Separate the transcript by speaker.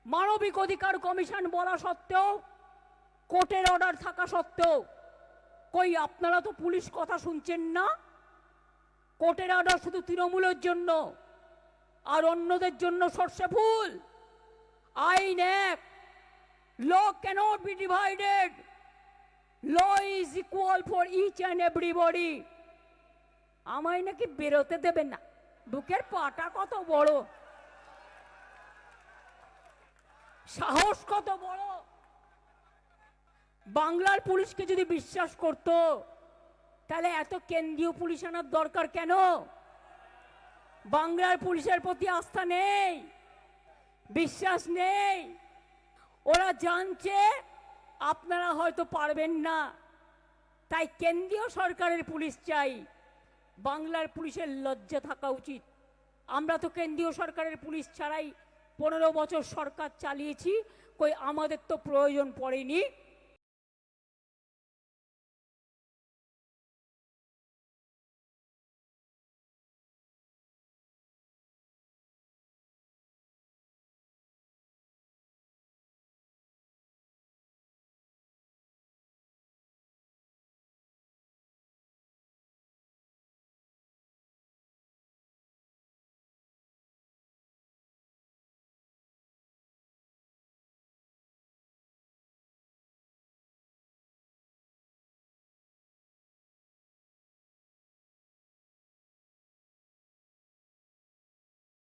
Speaker 1: মানবিক অধিকার কমিশন বলা সত্ত্বেও, কোর্টের অর্ডার থাকা সত্ত্বেও, কই আপনারা তো পুলিশ কথা শুনছেন না। কোর্টের অর্ডার শুধু তৃণমূলের জন্য, আর অন্যদের জন্য সর্ষে ফুল। আইন এক, law cannot be divided, law is equal for each and everybody. আমায় নাকি বেরোতে দেবেন না, বুকের পাটা কত বড়, সাহস কত বড়। বাংলার পুলিশকে যদি বিশ্বাস করত, তাহলে এত কেন্দ্রীয় পুলিশ আনার দরকার কেন? বাংলার পুলিশের প্রতি আস্থা নেই, বিশ্বাস নেই। ওরা জানছে আপনারা হয়তো পারবেন না, তাই কেন্দ্রীয় সরকারের পুলিশ চাই। বাংলার পুলিশের লজ্জা থাকা উচিত। আমরা তো কেন্দ্রীয় সরকারের পুলিশ ছাড়াই 15 বছর সরকার চালিয়েছি, কই আমাদের তো প্রয়োজন পড়েনি।